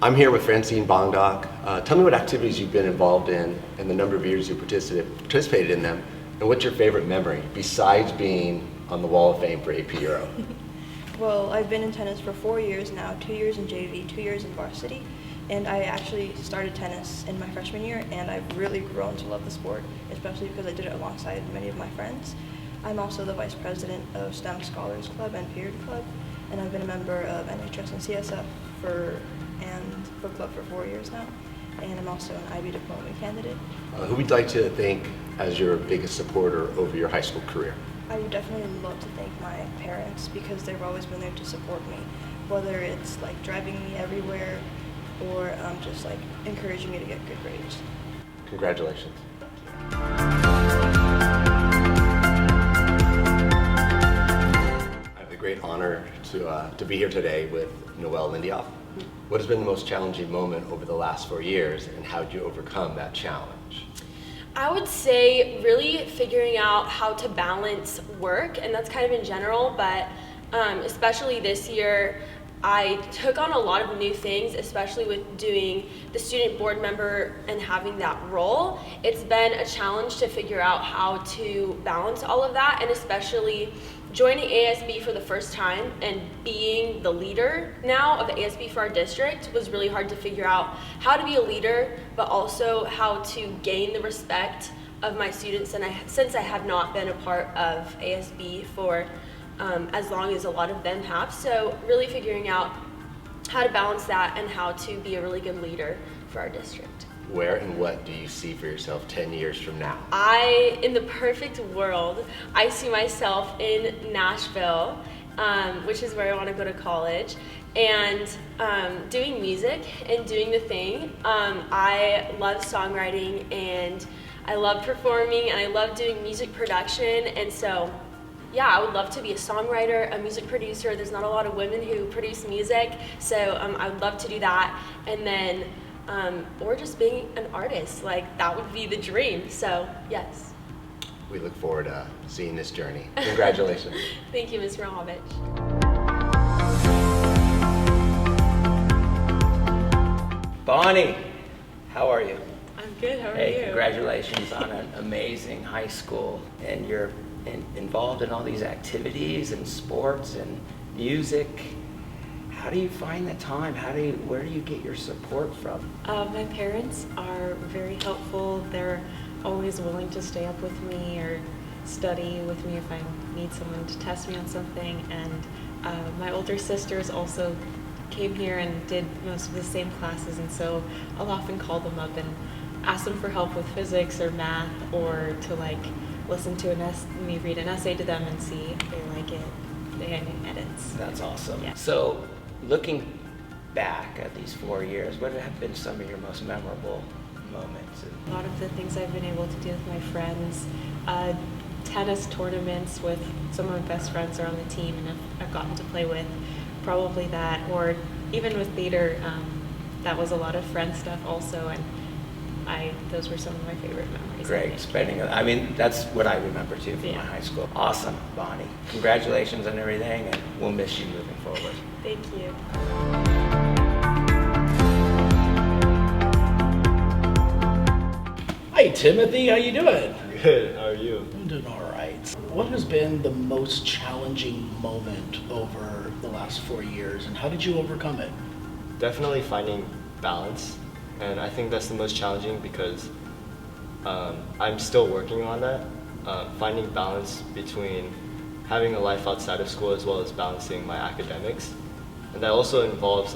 I'm here with Francine Bongdock. Tell me what activities you've been involved in and the number of years you participated in them, and what's your favorite memory besides being on the Wall of Fame for AP Euro? Well, I've been in tennis for 4 years now, 2 years in JV, 2 years in varsity, and I actually started tennis in my freshman year, and I've really grown to love the sport, especially because I did it alongside many of my friends. I'm also the vice president of STEM Scholars Club and Period Club, and I've been a member of NHS and CSF and book club for 4 years now, and I'm also an IB diploma candidate. Who would you like to thank as your biggest supporter over your high school career? I would definitely love to thank my parents because they've always been there to support me, whether it's like driving me everywhere or just like encouraging me to get good grades. Congratulations. I have the great honor to be here today with Noelle Lindioff. What has been the most challenging moment over the last 4 years, and how did you overcome that challenge? I would say really figuring out how to balance work, and that's kind of in general, but especially this year, I took on a lot of new things, especially with doing the student board member and having that role. It's been a challenge to figure out how to balance all of that, and especially joining ASB for the first time and being the leader now of the ASB for our district was really hard to figure out how to be a leader, but also how to gain the respect of my students. And since I have not been a part of ASB for as long as a lot of them have, so really figuring out how to balance that and how to be a really good leader for our district. Where and what do you see for yourself 10 years from now? In the perfect world, I see myself in Nashville, which is where I want to go to college, and doing music and doing the thing. I love songwriting and I love performing and I love doing music production, and so yeah, I would love to be a songwriter, a music producer. There's not a lot of women who produce music, so I would love to do that. And then or just being an artist, like that would be the dream. So yes. We look forward to seeing this journey. Congratulations. Thank you, Ms. Rahovich. Bonnie, how are you? I'm good, how are Hey, you? congratulations on an amazing high school, and you're involved in all these activities and sports and music. How do you find the time? Where do you get your support from? My parents are very helpful. They're always willing to stay up with me or study with me if I need someone to test me on something. And my older sisters also came here and did most of the same classes, and so I'll often call them up and ask them for help with physics or math, or to like listen to me read an essay to them and see if they like it. They had any edits. That's awesome. Yeah. So, looking back at these 4 years, what have been some of your most memorable moments? A lot of the things I've been able to do with my friends, tennis tournaments with some of my best friends are on the team and I've gotten to play with, probably that, or even with theater, that was a lot of friend stuff also, and those were some of my favorite memories. Great, that's what I remember too from my high school. Awesome, Bonnie. Congratulations on everything, and we'll miss you moving forward. Thank you. Hi Timothy, how you doing? Good, how are you? I'm doing all right. What has been the most challenging moment over the last 4 years, and how did you overcome it? Definitely finding balance, and I think that's the most challenging because I'm still working on that. Finding balance between having a life outside of school as well as balancing my academics, and that also involves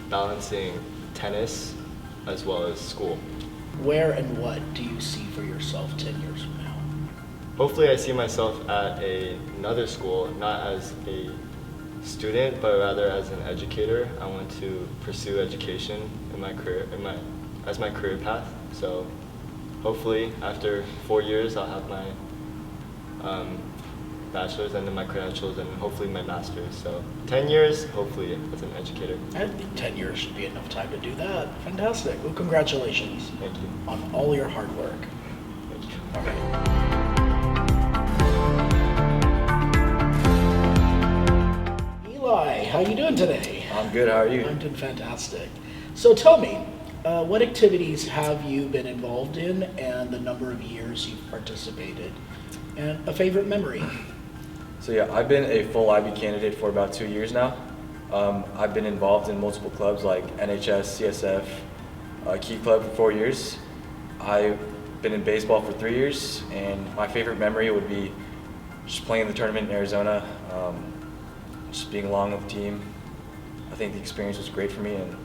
balancing tennis as well as school. Where and what do you see for yourself 10 years from now? Hopefully I see myself at another school, not as a student, but rather as an educator. I want to pursue education in my career, as my career path. So hopefully after 4 years I'll have my bachelor's and then my credentials and hopefully my master's. So 10 years, hopefully as an educator. I think 10 years should be enough time to do that. Fantastic. Well, congratulations. Thank you. On all your hard work. Thank you. All right. Eli, how you doing today? I'm good. How are you? I'm doing fantastic. So tell me, what activities have you been involved in and the number of years you've participated? And a favorite memory? So yeah, I've been a full IB candidate for about 2 years now. I've been involved in multiple clubs like NHS, CSF, Key Club for 4 years. I've been in baseball for 3 years, and my favorite memory would be just playing the tournament in Arizona, just being along with the team. I think the experience was great for me, and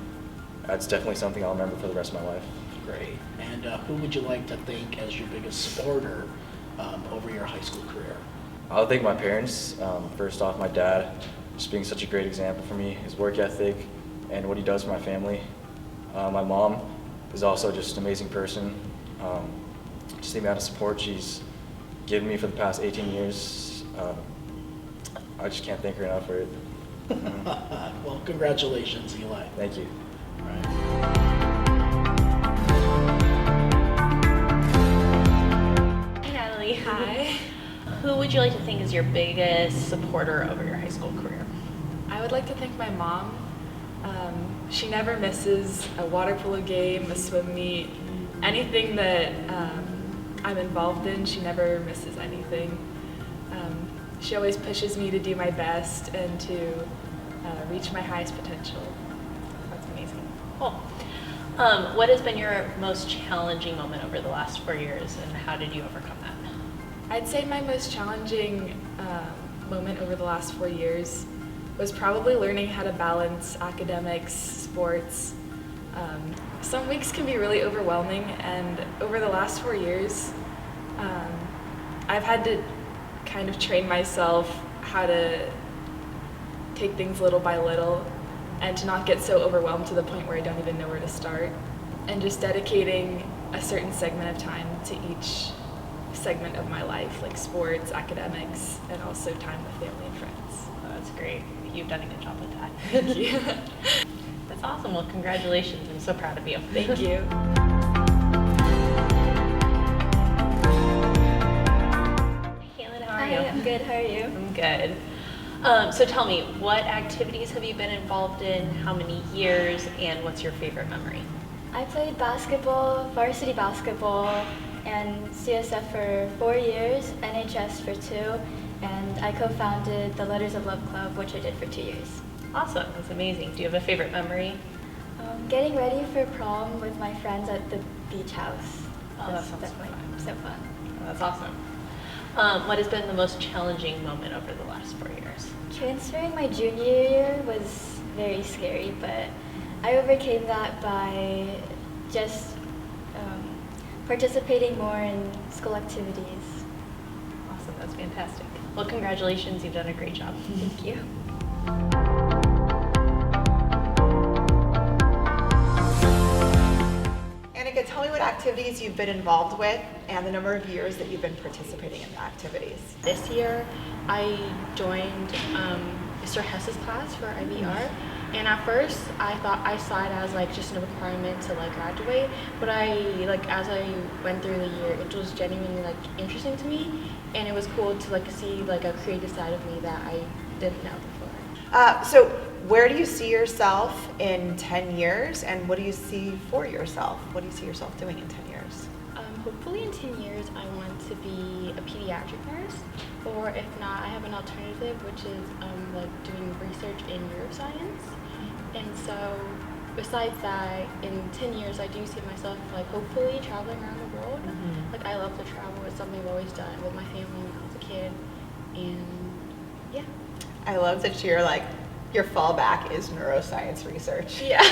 that's definitely something I'll remember for the rest of my life. Great. And who would you like to thank as your biggest supporter over your high school career? I would thank my parents. First off, my dad, just being such a great example for me, his work ethic and what he does for my family. My mom is also just an amazing person. Just the amount of support she's given me for the past 18 years, I just can't thank her enough for it. Well, congratulations, Eli. Thank you. All right. Hi, Natalie. Hi. Who would you like to think is your biggest supporter over your high school career? I would like to thank my mom. She never misses a water polo game, a swim meet, anything that I'm involved in. She never misses anything. She always pushes me to do my best and to reach my highest potential. That's amazing. Cool. What has been your most challenging moment over the last 4 years, and how did you overcome that? I'd say my most challenging moment over the last 4 years was probably learning how to balance academics, sports. Some weeks can be really overwhelming, and over the last 4 years, I've had to kind of train myself how to take things little by little and to not get so overwhelmed to the point where I don't even know where to start, and just dedicating a certain segment of time to each segment of my life, like sports, academics, and also time with family and friends. Oh, that's great. You've done a good job with that. Thank you. That's awesome. Well, congratulations. I'm so proud of you. Thank you. Caitlin, how are Hi, you? I'm good. How are you? I'm good. So tell me, what activities have you been involved in, how many years, and what's your favorite memory? I played basketball, varsity basketball, and CSF for 4 years, NHS for 2, and I co-founded the Letters of Love Club, which I did for 2 years. Awesome. That's amazing. Do you have a favorite memory? Getting ready for prom with my friends at the beach house. Oh, that sounds definitely fun. so fun. Oh, that's awesome. What has been the most challenging moment over the last 4 years? Transferring my junior year was very scary, but I overcame that by just participating more in school activities. Awesome. That's fantastic. Well, congratulations. You've done a great job. Thank you. Annika, tell me what activities you've been involved with and the number of years that you've been participating in the activities. This year, I joined Mr. Hess's class for IBR, and at first I saw it as like just a requirement to like graduate, but as I went through the year, it was genuinely like interesting to me, and it was cool to like see like a creative side of me that I didn't know before. So where do you see yourself in 10 years, and what do you see for yourself? What do you see yourself doing in 10 years? Hopefully in 10 years I want to be a pediatric nurse, or if not, I have an alternative, which is like doing research in neuroscience. And so besides that, in 10 years I do see myself like hopefully traveling around the world. Like I love to travel. It's something I've always done with my family when I was a kid. And yeah. I love that your fallback is neuroscience research. Yeah.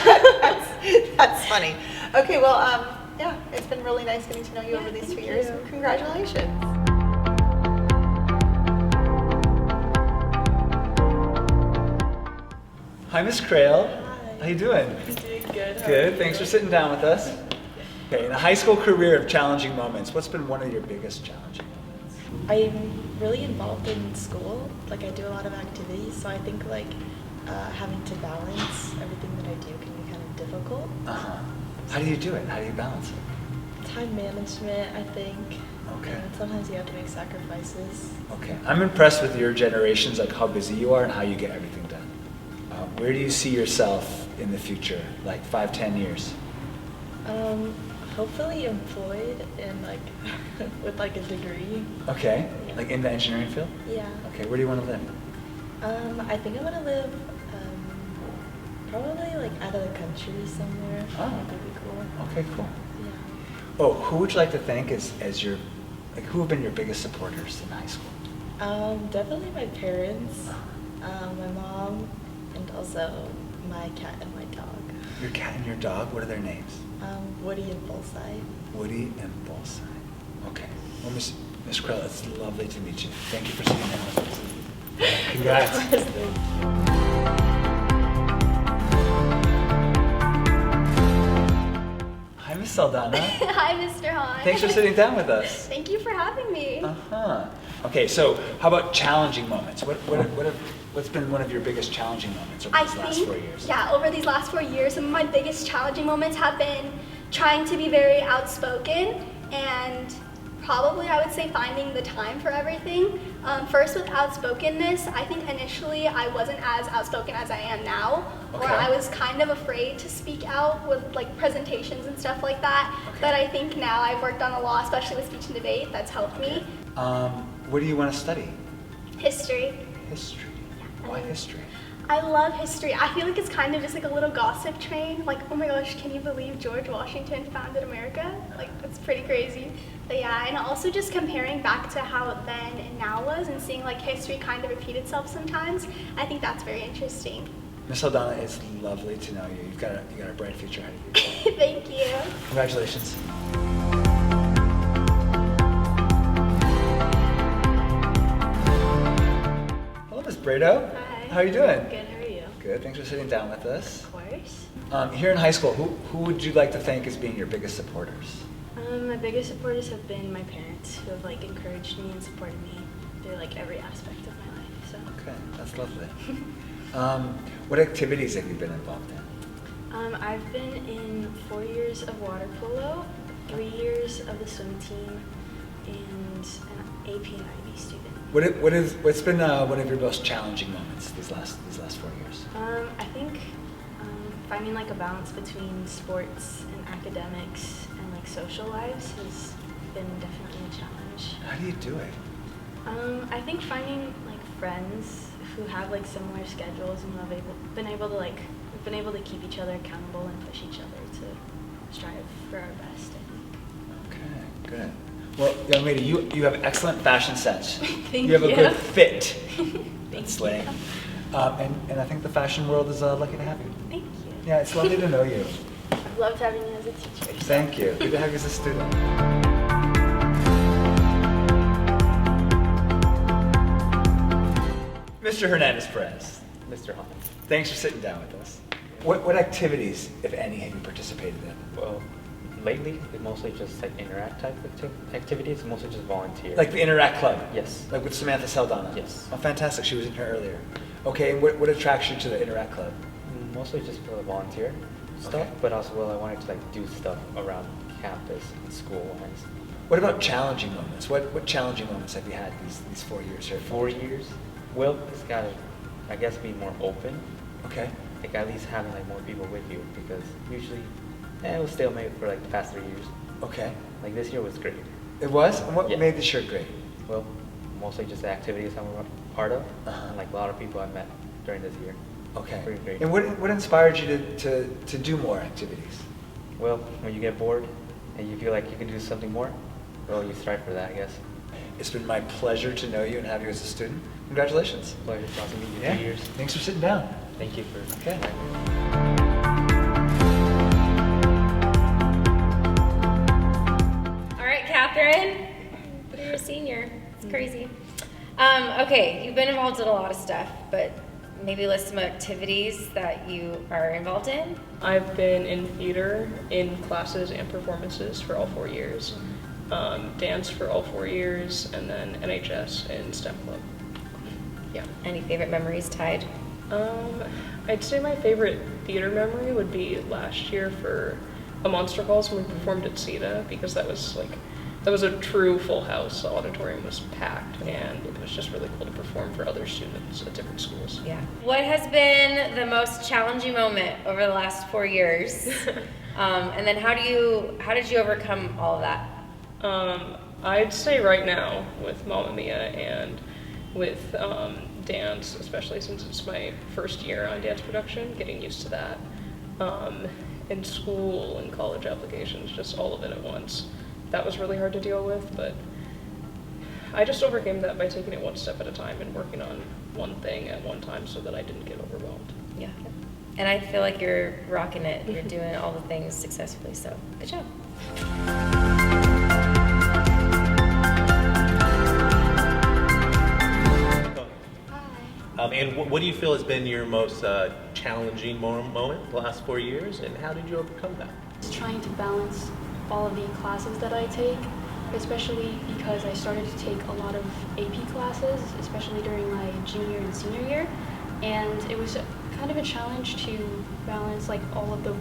that's funny. Okay, well, yeah, it's been really nice getting to know you over these 2 years. you. Congratulations. Hi, Miss Crail. Hi. How you doing? I'm doing good. How are Good. you? Thanks for sitting down with us. Okay, in a high school career of challenging moments, what's been one of your biggest challenging moments? I'm really involved in school. Like I do a lot of activities, so I think like having to balance everything that I do can be kind of difficult. How do you do it? How do you balance it? Time management, I think. Okay. And sometimes you have to make sacrifices. Okay. I'm impressed with your generations, like how busy you are and how you get everything done. Where do you see yourself in the future, like 5, 10 years? Hopefully employed and like with like a degree. Okay, Yeah. like in the engineering field? Yeah. Okay, where do you want to live? I think I want to live probably like out of the country somewhere. Oh. That would be cool. Okay, cool. Yeah. Oh, who would you like to thank as your, like who have been your biggest supporters in high school? Definitely my parents, my mom, and also my cat and my dog. Your cat and your dog, what are their names? Woody and Bullseye. Woody and Bullseye. Okay. Well, Miss Krell, it's lovely to meet you. Thank you for sitting down with us. Congrats. Hi, Miss Saldana. Hi, Mr. Hahn. Thanks for sitting down with us. Thank you for having me. Uh-huh. Okay, so how about challenging moments? What's been one of your biggest challenging moments over these last 4 years? Yeah, over these last 4 years, some of my biggest challenging moments have been trying to be very outspoken and probably I would say finding the time for everything. First with outspokenness, I think initially I wasn't as outspoken as I am now, or Okay. I was kind of afraid to speak out with like presentations and stuff like that. Okay. But I think now I've worked on a lot, especially with speech and debate, that's helped me. What do you want to study? History. History. Why history? I love history. I feel like it's kind of just like a little gossip train. Like, oh my gosh, can you believe George Washington founded America? Like, that's pretty crazy. But yeah, and also just comparing back to how then and now was and seeing like history kind of repeat itself sometimes. I think that's very interesting. Miss Saldana, it's lovely to know you. You got a bright future ahead of you. Thank you. Congratulations. Hello, Miss Brado. Hi. How are you doing? Good, how are you? Good. Thanks for sitting down with us. Of course. Here in high school, who would you like to thank as being your biggest supporters? My biggest supporters have been my parents, who have like encouraged me and supported me through like every aspect of my life. So. Okay, that's lovely. What activities have you been involved in? I've been in 4 years of water polo, 3 years of the swim team, and an AP and IB student. What's been one of your most challenging moments these last 4 years? I think finding like a balance between sports and academics and like social lives has been definitely a challenge. How do you do it? I think finding like friends who have like similar schedules and who have been able to keep each other accountable and push each other to strive for our best, I think. Okay, good. Well, young lady, you have excellent fashion sense. Thank you have a you. good fit. Thank slaying. And I think the fashion world is lucky to have you. Thank you. Yeah, it's lovely to know you. I've loved having you as a teacher. so- Thank you. Good to have you as a student. Mr. Hernandez-Perez. Mr. Hahn. Thanks for sitting down with us. What activities, if any, have you participated in? Well, lately, it's mostly just like interact type activities, mostly just volunteer. Like the Interact Club? Yes. Like with Samantha Saldana? Yes. Oh, fantastic. She was in here earlier. Okay, and what attracts you to the Interact Club? Mostly just for the volunteer stuff, Okay. but also I wanted to like do stuff around campus and school wise. What about challenging moments? What challenging moments have you had these 4 years here? 4 years? Well, it's gotta, I guess, be more open. Okay. Like at least having like more people with you because usually, it was stalemate for like the past 3 years. Okay. Like this year was great. It was? And what Yeah. made this year great? Well, mostly just the activities I'm a part of, Uh-huh. and like a lot of people I met during this year. Okay. Pretty great. And what inspired you to do more activities? Well, when you get bored and you feel like you can do something more, well, you strive for that, I guess. It's been my pleasure to know you and have you as a student. Congratulations. Pleasure to meet you. Yeah. 2 years. Thanks for sitting down. Thank you for. Okay. All right, Catherine, you're a senior. It's crazy. Okay, you've been involved in a lot of stuff, but maybe list some activities that you are involved in. I've been in theater, in classes and performances for all 4 years, dance for all 4 years, and then NHS and STEM Club. Yeah. Any favorite memories tied? I'd say my favorite theater memory would be last year for A Monster Calls when we performed at CETA, because that was like that was a true full house. The auditorium was packed, and it was just really cool to perform for other students at different schools. Yeah. What has been the most challenging moment over the last 4 years? And then how did you overcome all of that? I'd say right now with Mamma Mia and with dance, especially since it's my first year on dance production, getting used to that. In school and college applications, just all of it at once. That was really hard to deal with, but I just overcame that by taking it one step at a time and working on one thing at one time so that I didn't get overwhelmed. Yeah. And I feel like you're rocking it. You're doing all the things successfully, so good job. And what do you feel has been your most challenging moment the last 4 years, and how did you overcome that? Just trying to balance all of the classes that I take, especially because I started to take a lot of AP classes, especially during my junior and senior year, and it was kind of a challenge to balance like all of the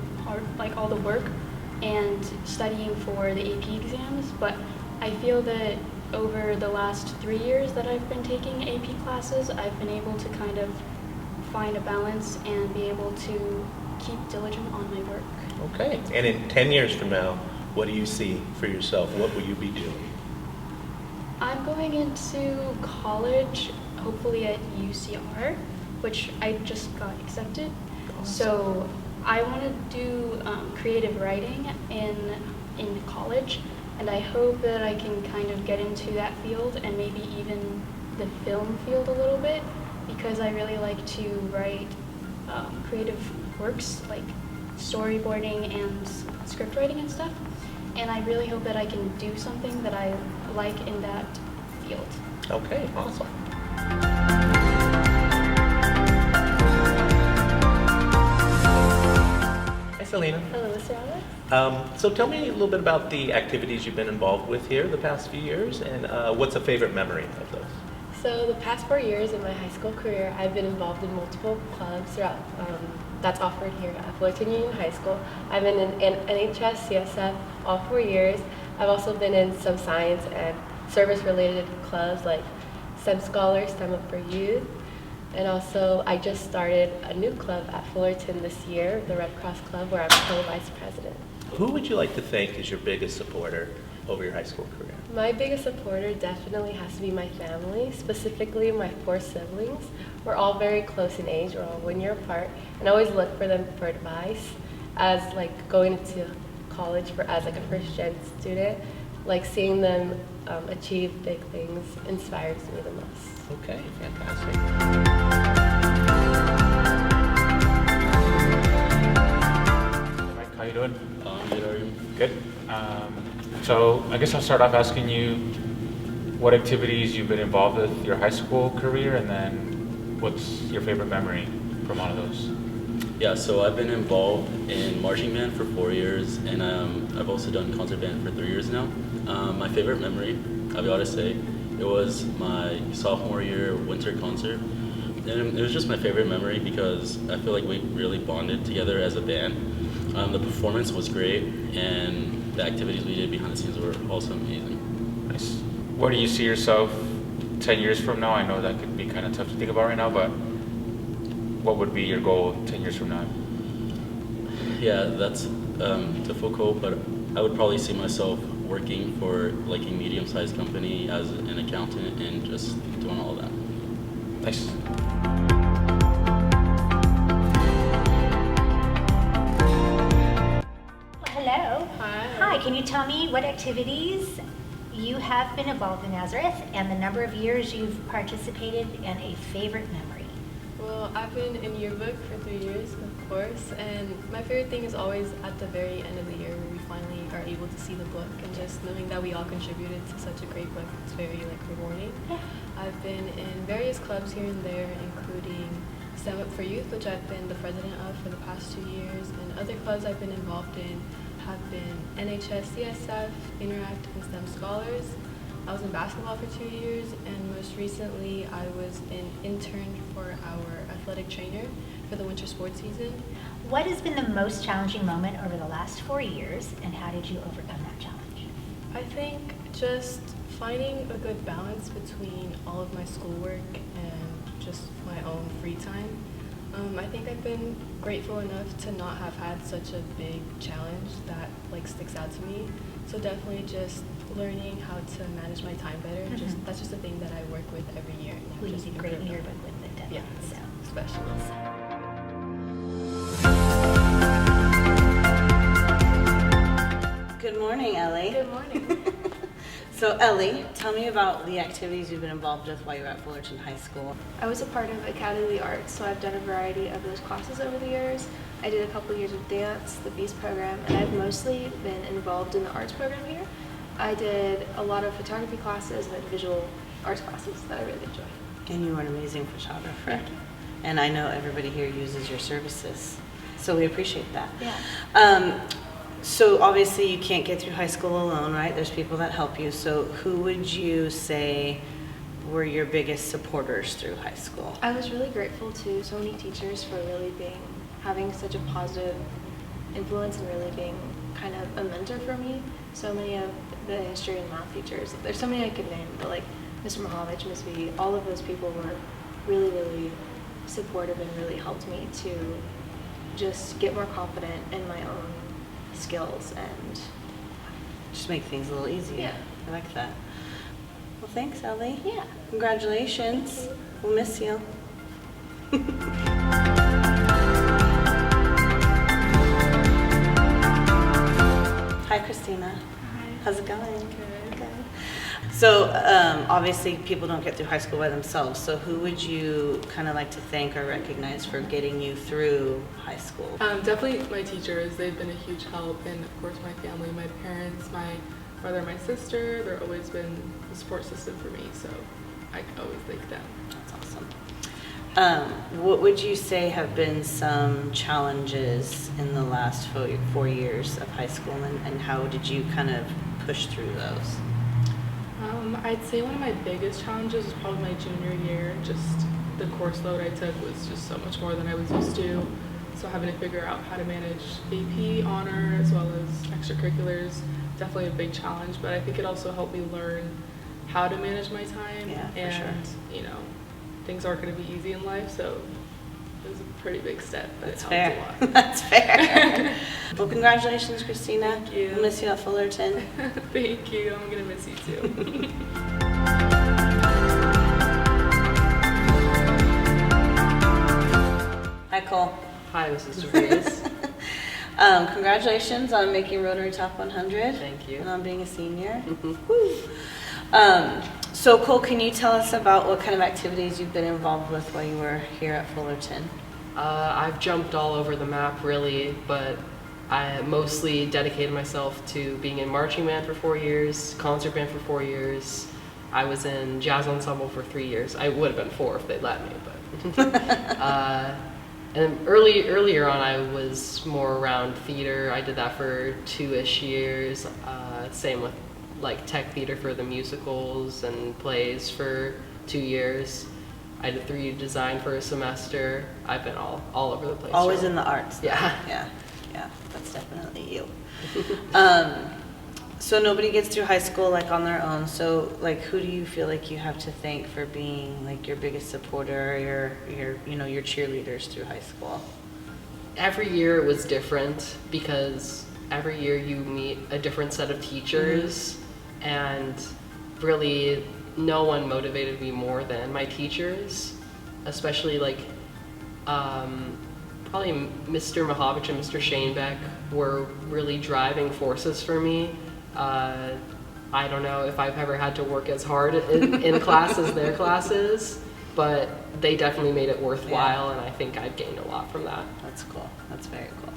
all the work and studying for the AP exams. But I feel that over the last 3 years that I've been taking AP classes, I've been able to kind of find a balance and be able to keep diligent on my work. Okay, and in 10 years from now, what do you see for yourself? What will you be doing? I'm going into college, hopefully at UCR, which I just got accepted. Awesome. So I want to do creative writing in college, and I hope that I can kind of get into that field and maybe even the film field a little bit, because I really like to write creative works like storyboarding and script writing and stuff. And I really hope that I can do something that I like in that field. Okay, awesome. Hi, Selena. Hello, Mr. Alex. So tell me a little bit about the activities you've been involved with here the past few years, and what's a favorite memory of those? So the past 4 years in my high school career, I've been involved in multiple clubs throughout that's offered here at Fullerton Union High School. I've been in NHS, CSF all 4 years. I've also been in some science and service-related clubs like STEM Scholars, STEM Up for Youth, and also I just started a new club at Fullerton this year, the Red Cross Club, where I'm co-vice president. Who would you like to think is your biggest supporter over your high school career? My biggest supporter definitely has to be my family, specifically my 4 siblings. We're all very close in age, we're all 1 year apart, and I always look for them for advice as like going into college as like a first-gen student. Like seeing them achieve big things inspires me the most. Okay, fantastic. How you doing? Good, are you? Good. So I guess I'll start off asking you what activities you've been involved with your high school career, and then what's your favorite memory from all of those? Yeah, so I've been involved in marching band for 4 years, and I've also done concert band for 3 years now. My favorite memory, I've got to say, it was my sophomore year winter concert. And it was just my favorite memory because I feel like we really bonded together as a band. The performance was great, and the activities we did behind the scenes were also amazing. Nice. Where do you see yourself 10 years from now? I know that could be kind of tough to think about right now, but what would be your goal 10 years from now? Yeah, that's difficult, but I would probably see myself working for like a medium-sized company as an accountant and just doing all of that. Nice. Hello. Hi. Hi, can you tell me what activities you have been involved in Nazareth and the number of years you've participated and a favorite memory? Well, I've been in yearbook for 3 years, of course, and my favorite thing is always at the very end of the year where we finally are able to see the book, and just knowing that we all contributed to such a great book, it's very rewarding. Yeah. I've been in various clubs here and there, including STEM Up for Youth, which I've been the president of for the past 2 years, and other clubs I've been involved in have been NHS, CSF, Interact, and STEM Scholars. I was in basketball for 2 years, and most recently I was an intern for our athletic trainer for the winter sports season. What has been the most challenging moment over the last 4 years and how did you overcome that challenge? I think just finding a good balance between all of my schoolwork and just my own free time. I think I've been grateful enough to not have had such a big challenge that like sticks out to me. So definitely just learning how to manage my time better. That's just a thing that I work with every year. Well, you did great in your book with the deadline, Yeah, so. especially. Good morning, Ellie. Good morning. So Ellie, tell me about the activities you've been involved with while you were at Fullerton High School. I was a part of Academy of the Arts, so I've done a variety of those classes over the years. I did a couple years of dance, the FUHS program, and I've mostly been involved in the arts program here. I did a lot of photography classes and then visual arts classes that I really enjoy. And you are an amazing photographer. Thank you. And I know everybody here uses your services, so we appreciate that. Yeah. So obviously you can't get through high school alone, right? There's people that help you. So who would you say were your biggest supporters through high school? I was really grateful to so many teachers for really having such a positive influence and really being kind of a mentor for me. So many of the history and math teachers, there's so many I could name, but like Mr. Mahovich, Ms. V, all of those people were really, really supportive and really helped me to just get more confident in my own skills and just make things a little easier. Yeah. I like that. Well, thanks, Ellie. Yeah. Congratulations. Thank you. We'll miss you. Hi, Christina. Hi. How's it going? Good. Good. So obviously people don't get through high school by themselves. So who would you kind of like to thank or recognize for getting you through high school? Definitely my teachers. They've been a huge help, and of course my family, my parents, my brother, my sister. They've always been the support system for me. So I always thank them. That's awesome. What would you say have been some challenges in the last 4 years of high school, and how did you kind of push through those? I'd say one of my biggest challenges was probably my junior year. Just the course load I took was just so much more than I was used to. So having to figure out how to manage AP, honor, as well as extracurriculars, definitely a big challenge. But I think it also helped me learn how to manage my time. Yeah, for and, sure. you know, things aren't going to be easy in life, so it was a pretty big step, but That's it fair. helped a lot. That's fair. Well, congratulations, Christina. Thank you. We'll miss you at Fullerton. Thank you. I'm going to miss you too. Hi, Cole. Hi, Mrs. DeVries. Congratulations on making Rotary Top 100. Thank you. And on being a senior. Woo. So Cole, can you tell us about what kind of activities you've been involved with while you were here at Fullerton? I've jumped all over the map, really, but I mostly dedicated myself to being in marching band for 4 years, concert band for 4 years. I was in jazz ensemble for 3 years. I would have been 4 if they'd let me, but. And earlier on, I was more around theater. I did that for 2-ish years. Same with like tech theater for the musicals and plays for 2 years. I did 3D design for a semester. I've been all over the place. Always really. in the arts. Though. Yeah. Yeah, that's definitely you. So nobody gets through high school like on their own. So like, who do you feel like you have to thank for being like your biggest supporter, your cheerleaders through high school? Every year it was different because every year you meet a different set of teachers, and really no one motivated me more than my teachers, especially like probably Mr. Mahovich and Mr. Shanebeck were really driving forces for me. I don't know if I've ever had to work as hard in class as their classes, but they definitely made it worthwhile, and I think I've gained a lot from that. That's cool. That's very cool.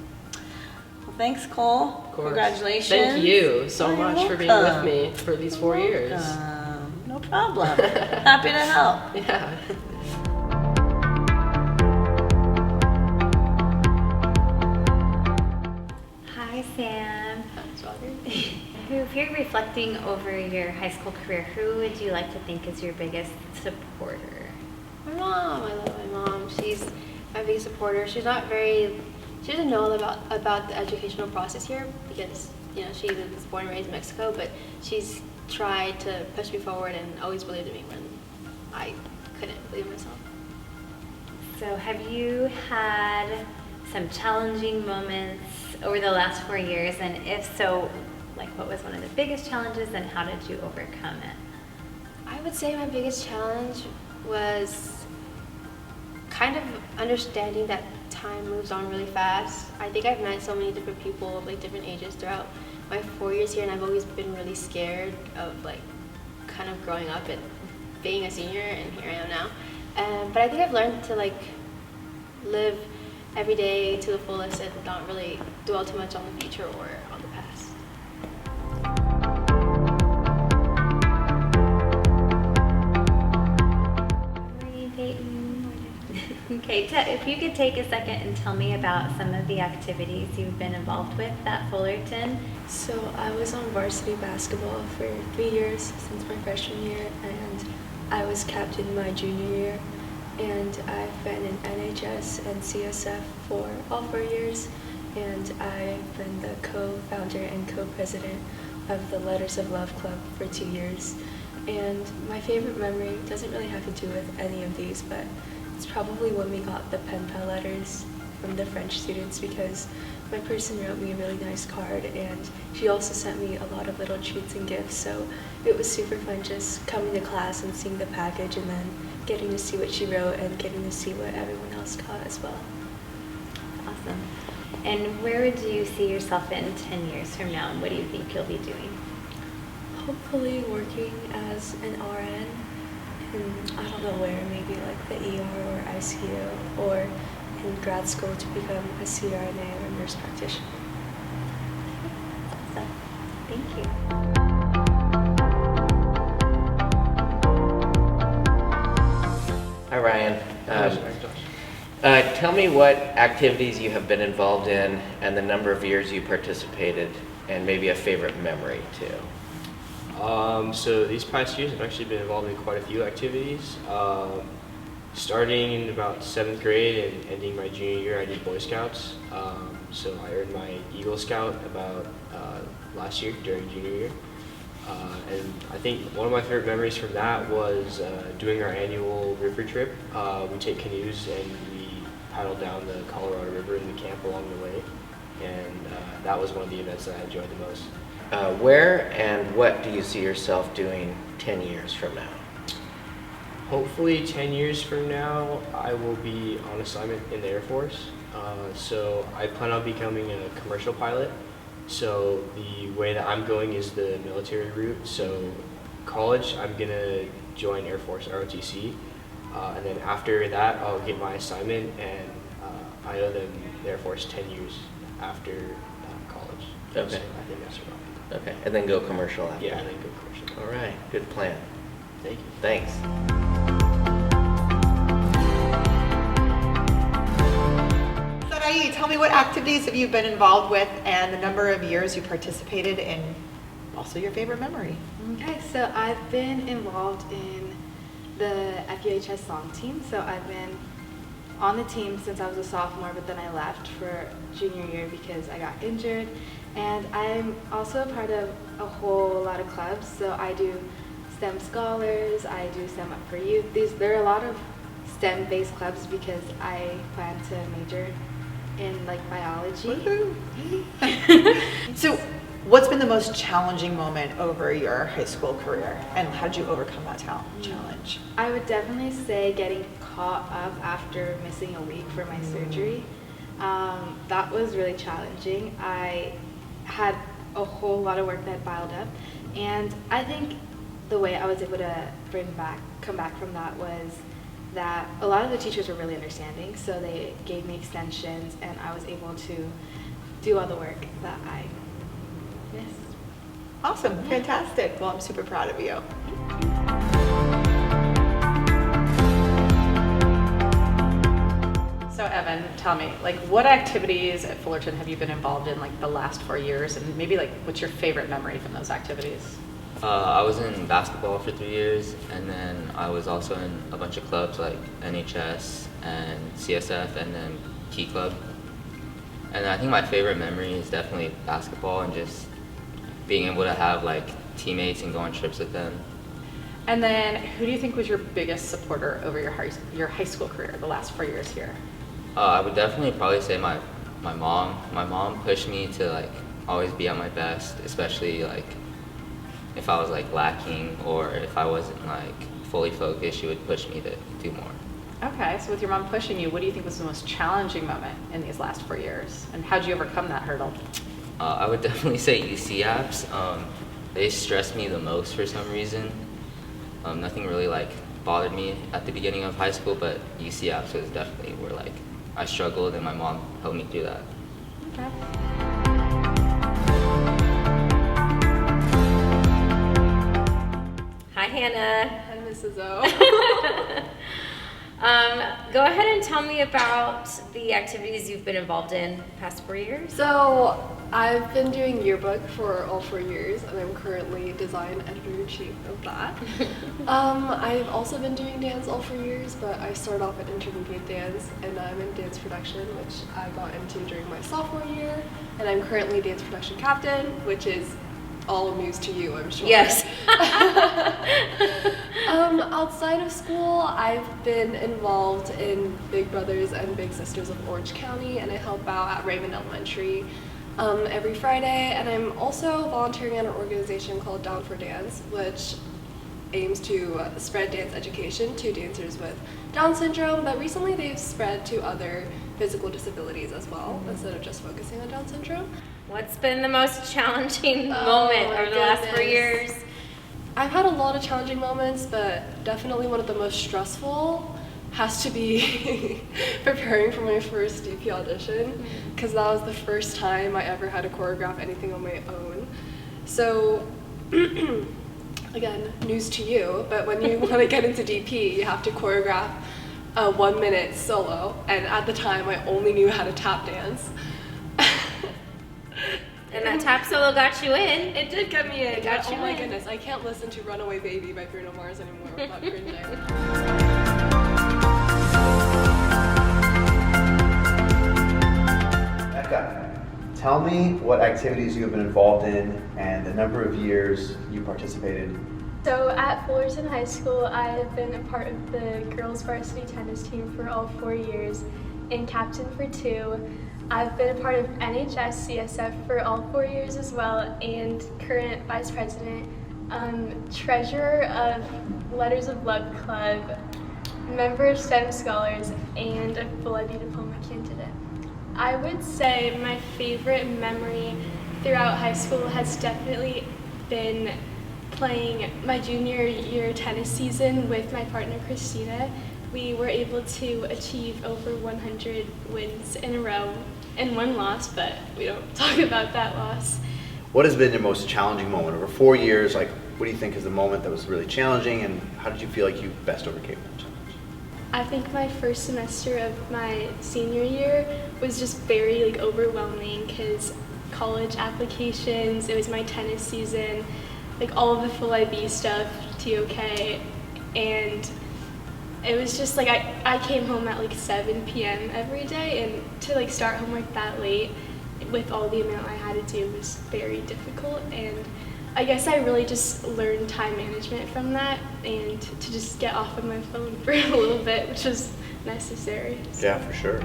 Well, thanks, Cole. Of course. Congratulations. Thank you so much for being with me for these 4 years. No problem. Happy to help. Yeah. Hi, Sam. If you're reflecting over your high school career, who would you like to think is your biggest supporter? My mom. I love my mom. She's my biggest supporter. She's she doesn't know about the educational process here because, you know, she was born and raised in Mexico, but she's tried to push me forward and always believed in me when I couldn't believe in myself. So have you had some challenging moments over the last 4 years? And if so, like what was one of the biggest challenges and how did you overcome it? I would say my biggest challenge was kind of understanding that time moves on really fast. I think I've met so many different people of like different ages throughout my 4 years here, and I've always been really scared of like kind of growing up and being a senior, and here I am now. But I think I've learned to like live every day to the fullest and not really dwell too much on the future or on the past. Okay, if you could take a second and tell me about some of the activities you've been involved with at Fullerton. So I was on varsity basketball for 3 years since my freshman year, and I was captain my junior year, and I've been in NHS and CSF for all 4 years, and I've been the co-founder and co-president of the Letters of Love Club for 2 years. And my favorite memory doesn't really have to do with any of these, but it's probably when we got the pen pal letters from the French students, because my person wrote me a really nice card and she also sent me a lot of little treats and gifts. So it was super fun just coming to class and seeing the package and then getting to see what she wrote and getting to see what everyone else got as well. Awesome. And where would you see yourself in 10 years from now, and what do you think you'll be doing? Hopefully working as an RN. I don't know where, maybe like the ER or ICU, or in grad school to become a CRNA or a nurse practitioner. Awesome. Thank you. Hi, Ryan. Tell me what activities you have been involved in and the number of years you participated, and maybe a favorite memory too. So these past years I've actually been involved in quite a few activities. Starting in about 7th grade and ending my junior year, I did Boy Scouts. So I earned my Eagle Scout about last year during junior year. And I think one of my favorite memories from that was doing our annual river trip. We take canoes and we paddle down the Colorado River and we camp along the way. And that was one of the events that I enjoyed the most. Where and what do you see yourself doing 10 years from now? Hopefully 10 years from now, I will be on assignment in the Air Force. So I plan on becoming a commercial pilot. So the way that I'm going is the military route. So college, I'm gonna join Air Force ROTC. And then after that, I'll get my assignment, and I owe them the Air Force 10 years after college. Okay. So I think that's right. Okay, and then go commercial after. Yeah, and then go commercial. All right, good plan. Thank you. Thanks. Sarayi, tell me what activities have you been involved with and the number of years you participated in, also your favorite memory. Okay, so I've been involved in the FUHS song team. So I've been on the team since I was a sophomore, but then I left for junior year because I got injured. And I'm also a part of a whole lot of clubs. So I do STEM Scholars, I do STEM Up for Youth. There are a lot of STEM-based clubs because I plan to major in like biology. So what's been the most challenging moment over your high school career, and how did you overcome that challenge? I would definitely say getting caught up after missing a week for my surgery. That was really challenging. I had a whole lot of work that piled up, and I think the way I was able to come back from that was that a lot of the teachers were really understanding, so they gave me extensions and I was able to do all the work that I missed. Awesome, fantastic. Well, I'm super proud of you. So Evan, tell me, like, what activities at Fullerton have you been involved in, like, the last 4 years, and maybe, like, what's your favorite memory from those activities? I was in basketball for 3 years, and then I was also in a bunch of clubs like NHS and CSF, and then Key Club. And I think my favorite memory is definitely basketball and just being able to have like teammates and go on trips with them. And then, who do you think was your biggest supporter over your high school career, the last 4 years here? I would definitely probably say my mom. My mom pushed me to like always be at my best, especially like if I was like lacking or if I wasn't like fully focused, she would push me to do more. Okay, so with your mom pushing you, what do you think was the most challenging moment in these last 4 years? And how did you overcome that hurdle? I would definitely say UC apps. They stressed me the most for some reason. Nothing really like bothered me at the beginning of high school, but UC apps was definitely where like I struggled and my mom helped me through that. Okay. Hi, Hannah. Hi, Mrs. O. Go ahead and tell me about the activities you've been involved in the past 4 years. So I've been doing yearbook for all 4 years, and I'm currently design editor-in-chief of that. I've also been doing dance all 4 years, but I started off at intermediate dance, and I'm in dance production, which I got into during my sophomore year, and I'm currently dance production captain, which is all news to you, I'm sure. Yes. Outside of school, I've been involved in Big Brothers and Big Sisters of Orange County, and I help out at Raymond Elementary every Friday. And I'm also volunteering at an organization called Down for Dance, which aims to spread dance education to dancers with Down syndrome, but recently they've spread to other physical disabilities as well, instead of just focusing on Down syndrome. What's been the most challenging moment over the last 4 years? I've had a lot of challenging moments, but definitely one of the most stressful has to be preparing for my first DP audition, because that was the first time I ever had to choreograph anything on my own. So, again, news to you, but when you want to get into DP, you have to choreograph a 1 minute solo, and at the time I only knew how to tap dance. And that tap solo got you in. It did get me in. It got you oh my in. goodness, I can't listen to Runaway Baby by Bruno Mars anymore without cringing. Becca, tell me what activities you have been involved in and the number of years you participated. So at Fullerton High School, I have been a part of the girls varsity tennis team for all 4 years and captain for 2. I've been a part of NHS CSF for all 4 years as well, and current vice president, treasurer of Letters of Love Club, member of STEM Scholars, and a full IB diploma candidate. I would say my favorite memory throughout high school has definitely been playing my junior year tennis season with my partner Christina. We were able to achieve over 100 wins in a row and 1 loss, but we don't talk about that loss. What has been your most challenging moment? Over 4 years, like, what do you think is the moment that was really challenging, and how did you feel like you best overcame that challenge? I think my first semester of my senior year was just very overwhelming, because college applications, it was my tennis season, all of the full IB stuff, TOK, and it was just I came home at 7 p.m. every day, and to start homework that late with all the amount I had to do was very difficult, and I guess I really just learned time management from that, and to just get off of my phone for a little bit, which was necessary. So. Yeah, for sure.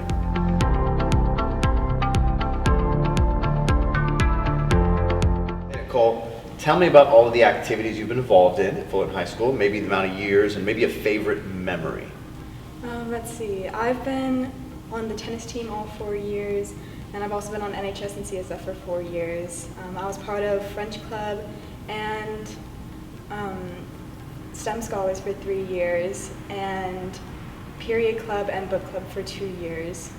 Hey, Nicole, tell me about all of the activities you've been involved in at Fullerton High School, maybe the amount of years, and maybe a favorite memory. Let's see, I've been on the tennis team all 4 years, and I've also been on NHS and CSF for 4 years. I was part of French Club and STEM Scholars for 3 years, and Period Club and Book Club for 2 years.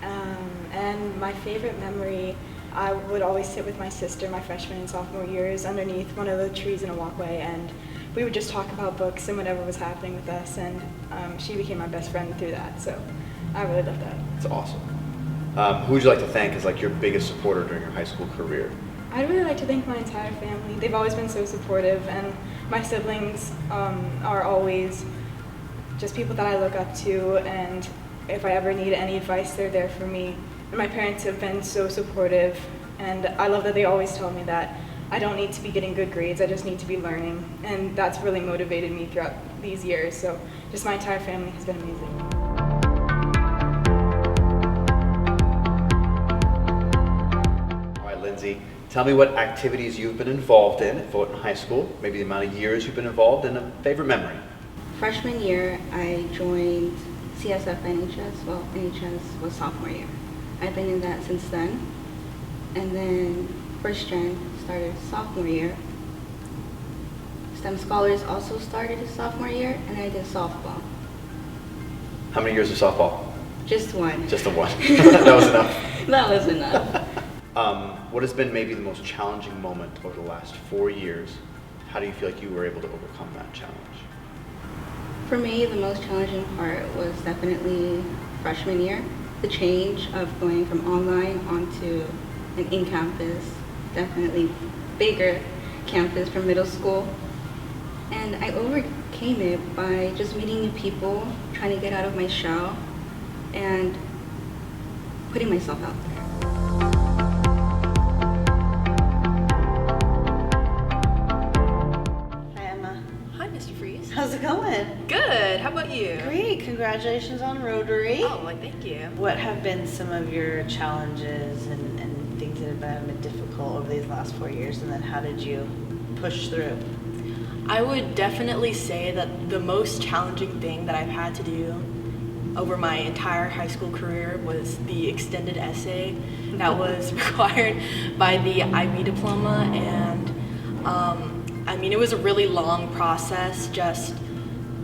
And my favorite memory, I would always sit with my sister my freshman and sophomore years underneath one of the trees in a walkway, and we would just talk about books and whatever was happening with us, and she became my best friend through that, so I really love that. That's awesome. Who would you like to thank as your biggest supporter during your high school career? I'd really like to thank my entire family. They've always been so supportive, and my siblings are always just people that I look up to, and if I ever need any advice, they're there for me. my parents have been so supportive, and I love that they always tell me that I don't need to be getting good grades, I just need to be learning, and that's really motivated me throughout these years. So just my entire family has been amazing. All right, Lindsay, tell me what activities you've been involved in at Fullerton High School, maybe the amount of years you've been involved, and a favorite memory. Freshman year, I joined CSF NHS. Well, NHS was sophomore year. I've been in that since then. And then first gen started sophomore year. STEM Scholars also started his sophomore year, and I did softball. How many years of softball? Just one. Just the one. That was enough. That was enough. What has been maybe the most challenging moment over the last 4 years? How do you feel like you were able to overcome that challenge? For me, the most challenging part was definitely freshman year. The change of going from online onto an in-campus, definitely bigger campus from middle school. And I overcame it by just meeting new people, trying to get out of my shell, and putting myself out there. Hi, Emma. Hi, Mr. Freeze. How's it going? Good. How about you? Great. Congratulations on Rotary. Oh, well, thank you. What have been some of your challenges and things that have been difficult over these last 4 years, and then how did you push through? I would definitely say that the most challenging thing that I've had to do over my entire high school career was the extended essay that was required by the IB diploma, and I mean, it was a really long process, just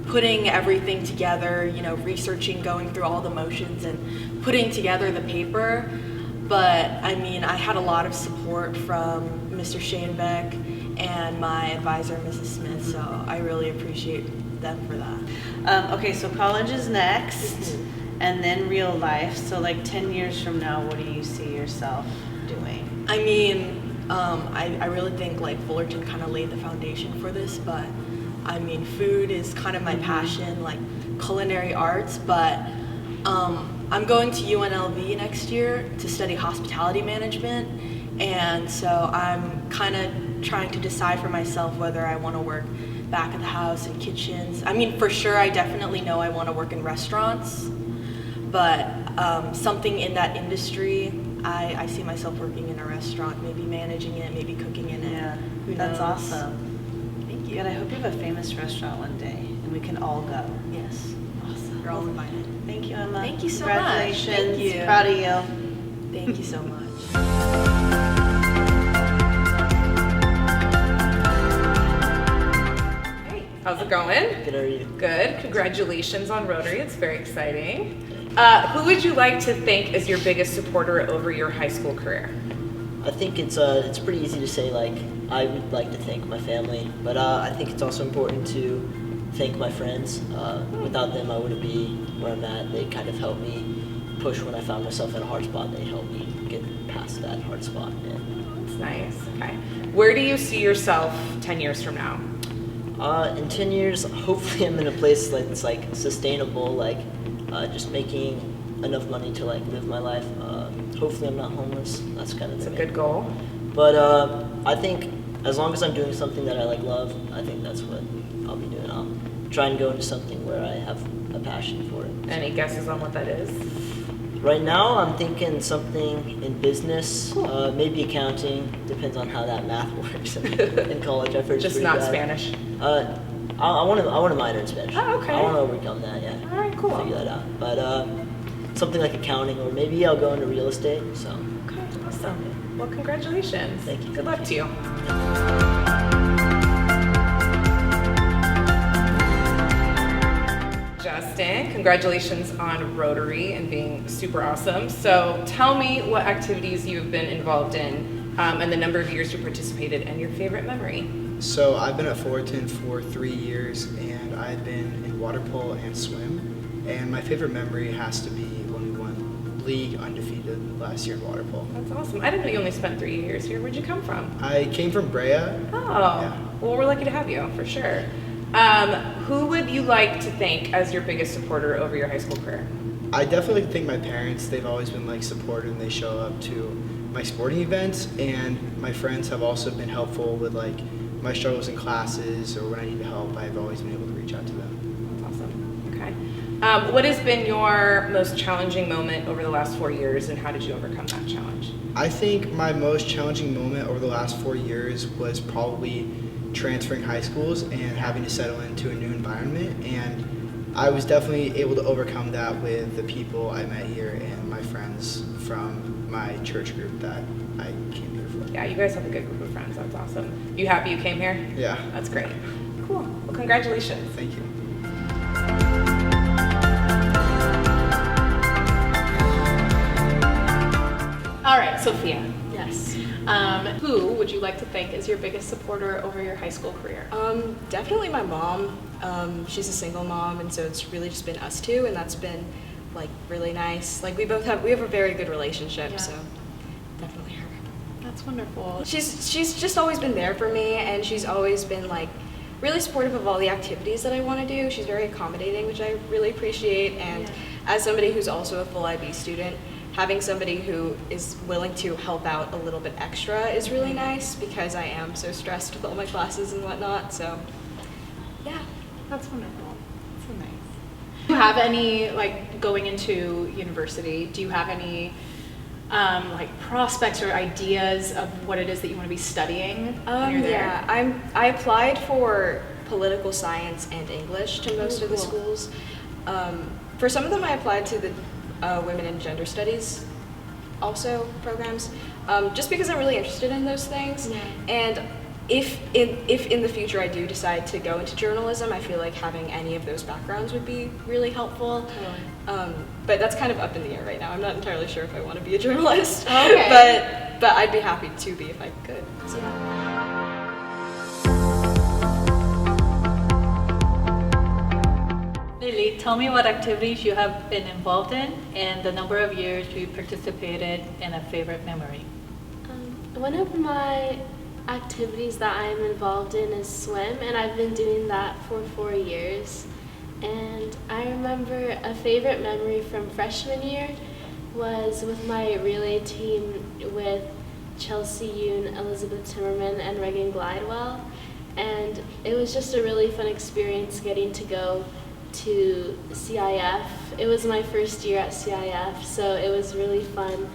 putting everything together, you know, researching, going through all the motions and putting together the paper. But I mean, I had a lot of support from Mr. Shanebeck and my advisor, Mrs. Smith, so I really appreciate them for that. Okay, so college is next, and then real life. So like 10 years from now, what do you see yourself doing? I mean, I really think like Fullerton kind of laid the foundation for this, but I mean, food is kind of my passion, like culinary arts, but I'm going to UNLV next year to study hospitality management, and so I'm kind of trying to decide for myself whether I want to work back at the house in kitchens. I mean, for sure, I definitely know I want to work in restaurants, but something in that industry, I see myself working in a restaurant, maybe managing it, maybe cooking in it. Yeah, Who that's knows? awesome. Thank you. God, I hope you have a famous restaurant one day, and we can all go. Yes. Awesome. You're all invited. Thank you, Emma. Thank you so much. Congratulations. Thank you. Proud of you. Thank you so much. How's it going? Good, how are you? Good. Congratulations on Rotary. It's very exciting. Who would you like to thank as your biggest supporter over your high school career? I think it's pretty easy to say, like, I would like to thank my family, but I think it's also important to thank my friends. Without them, I wouldn't be where I'm at. They kind of helped me push when I found myself in a hard spot. They helped me get past that hard spot. That's nice. Okay. Where do you see yourself 10 years from now? In 10 years, hopefully I'm in a place that's like sustainable, like just making enough money to like live my life. Hopefully I'm not homeless. That's kind of a good goal. But I think as long as I'm doing something that I like love, I think that's what I'll be doing. I'll try and go into something where I have a passion for it. Any guesses on what that is? Right now, I'm thinking something in business, maybe accounting. Depends on how that math works in college. I've heard it's Just pretty not bad. Spanish. I want to minor in Spanish. Oh, okay. I want to overcome that. Yeah. All right, cool. Figure that out. But something like accounting, or maybe I'll go into real estate. So. Okay, awesome. Well, congratulations. Thank you. Good luck to you. Justin, congratulations on Rotary and being super awesome. So tell me what activities you've been involved in and the number of years you participated and your favorite memory. So I've been at Fullerton for 3 years, and I've been in water polo and swim. And my favorite memory has to be when we won league undefeated last year in water polo. That's awesome. I didn't know you only spent 3 years here. Where'd you come from? I came from Brea. Oh, well, we're lucky to have you, for sure. Who would you like to thank as your biggest supporter over your high school career? I definitely think my parents, they've always been like supportive and they show up to my sporting events, and my friends have also been helpful with like my struggles in classes or when I need help. I've always been able to reach out to them. That's awesome. Okay. What has been your most challenging moment over the last 4 years, and how did you overcome that challenge? I think my most challenging moment over the last 4 years was probably transferring high schools and having to settle into a new environment, and I was definitely able to overcome that with the people I met here and my friends from my church group that I came here for. Yeah, you guys have a good group of friends. That's awesome. You happy you came here? Yeah. That's great. Cool. Well, congratulations. Thank you. All right, Sophia. Yes. Who would you like to thank is your biggest supporter over your high school career? Definitely my mom. She's a single mom, and so it's really just been us two, and that's been like really nice. Like we have a very good relationship, Yeah. so definitely her. That's wonderful. She's just always been there for me, and she's always been like really supportive of all the activities that I want to do. She's very accommodating, which I really appreciate. And as somebody who's also a full IB student, having somebody who is willing to help out a little bit extra is really nice, because I am so stressed with all my classes and whatnot. So yeah, that's wonderful. So nice. Do you have any, like, going into university, do you have any like prospects or ideas of what it is that you want to be studying when you're there? Yeah, I applied for political science and English to most of the cool. schools. For some of them, I applied to the Women and Gender Studies also programs, just because I'm really interested in those things. Yeah. And if in the future I do decide to go into journalism, I feel like having any of those backgrounds would be really helpful. Totally. But that's kind of up in the air right now. I'm not entirely sure if I want to be a journalist. Okay. But I'd be happy to be if I could. So. Lily, tell me what activities you have been involved in and the number of years you participated in a favorite memory. One of my activities that I'm involved in is swim, and I've been doing that for 4 years. And I remember a favorite memory from freshman year was with my relay team with Chelsea Yoon, Elizabeth Timmerman, and Reagan Glidewell. And it was just a really fun experience getting to go to CIF. It was my first year at CIF, so it was really fun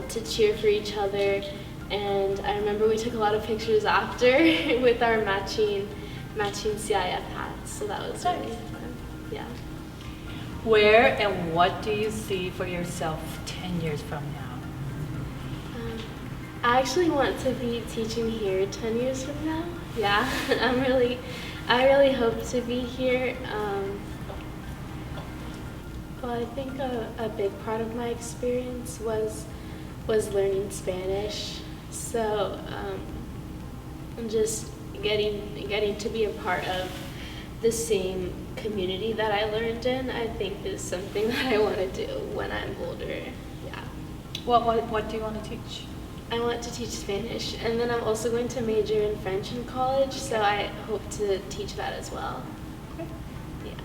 to cheer for each other. And I remember we took a lot of pictures after with our matching CIF hats, so that was really fun. Yeah. Where and what do you see for yourself 10 years from now? I actually want to be teaching here 10 years from now. Yeah, I really hope to be here. Well, I think a big part of my experience was learning Spanish. So just getting to be a part of the same community that I learned in, I think is something that I want to do when I'm older. Yeah. What do you want to teach? I want to teach Spanish, and then I'm also going to major in French in college, so I hope to teach that as well. Okay. Yeah.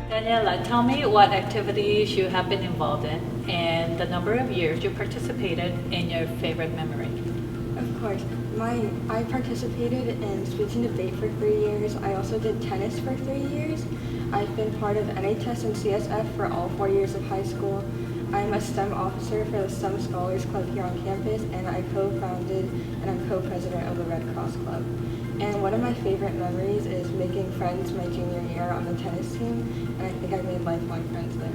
Daniela, tell me what activities you have been involved in and the number of years you participated in your favorite memory. Of course. I participated in speech and debate for 3 years. I also did tennis for 3 years. I've been part of NHS and CSF for all 4 years of high school. I'm a STEM officer for the STEM Scholars Club here on campus, and I co-founded and I'm co-president of the Red Cross Club. And one of my favorite memories is making friends my junior year on the tennis team, and I think I made lifelong friends there.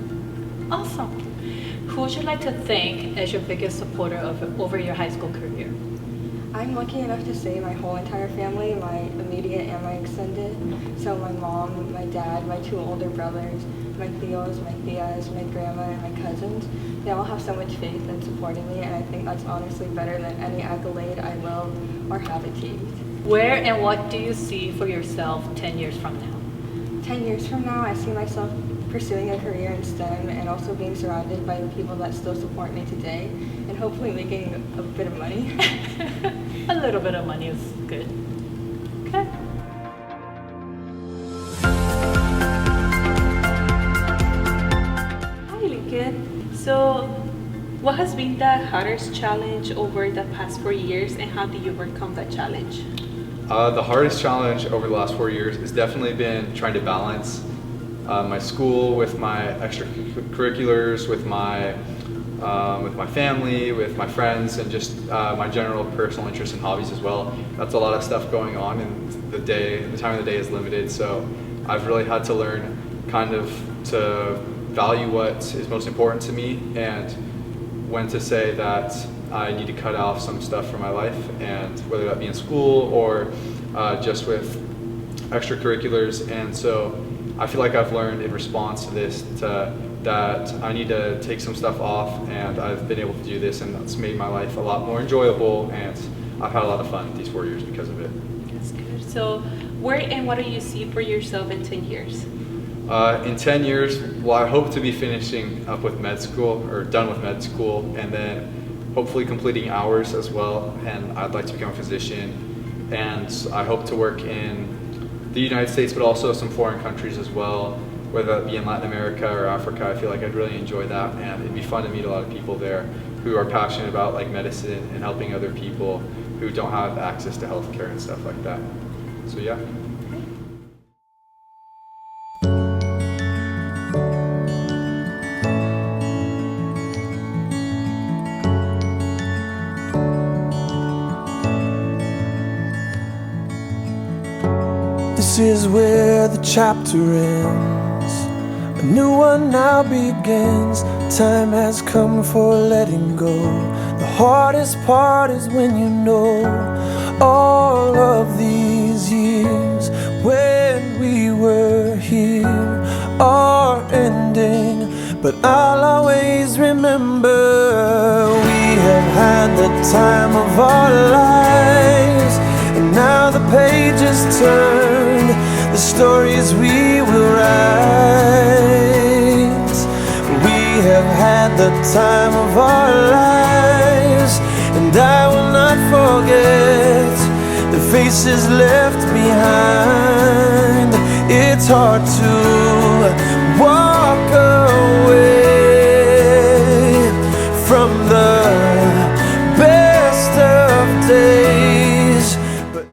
Awesome. Who would you like to thank as your biggest supporter over your high school career? I'm lucky enough to say my whole entire family, my immediate and my extended. So my mom, my dad, my 2 older brothers, my Theos, my Theas, my grandma, and my cousins. They all have so much faith in supporting me, and I think that's honestly better than any accolade I will or have achieved. Where and what do you see for yourself 10 years from now? 10 years from now, I see myself pursuing a career in STEM and also being surrounded by the people that still support me today, and hopefully making a bit of money. A little bit of money is good. good. So, what has been the hardest challenge over the past 4 years, and how do you overcome that challenge? The hardest challenge over the last 4 years has definitely been trying to balance my school with my extracurriculars, with my family, with my friends, and just my general personal interests and hobbies as well. That's a lot of stuff going on, and the time of the day is limited, so I've really had to learn kind of to value what is most important to me and when to say that I need to cut off some stuff from my life, and whether that be in school or just with extracurriculars. And so I feel like I've learned in response to this that I need to take some stuff off, and I've been able to do this, and that's made my life a lot more enjoyable, and I've had a lot of fun these 4 years because of it. That's good. So, where and what do you see for yourself in 10 years? In 10 years, well, I hope to be finishing up with med school, or done with med school, and then hopefully completing hours as well, and I'd like to become a physician, and I hope to work in the United States, but also some foreign countries as well, whether that be in Latin America or Africa. I feel like I'd really enjoy that, and it'd be fun to meet a lot of people there who are passionate about like medicine and helping other people who don't have access to healthcare and stuff like that. So yeah. This is where the chapter ends. A new one now begins. Time has come for letting go. The hardest part is when you know all of these years when we were here are ending. But I'll always remember we have had the time of our lives, and now the page is turned, the stories we will write. We have had the time of our lives, and I will not forget the faces left behind. It's hard to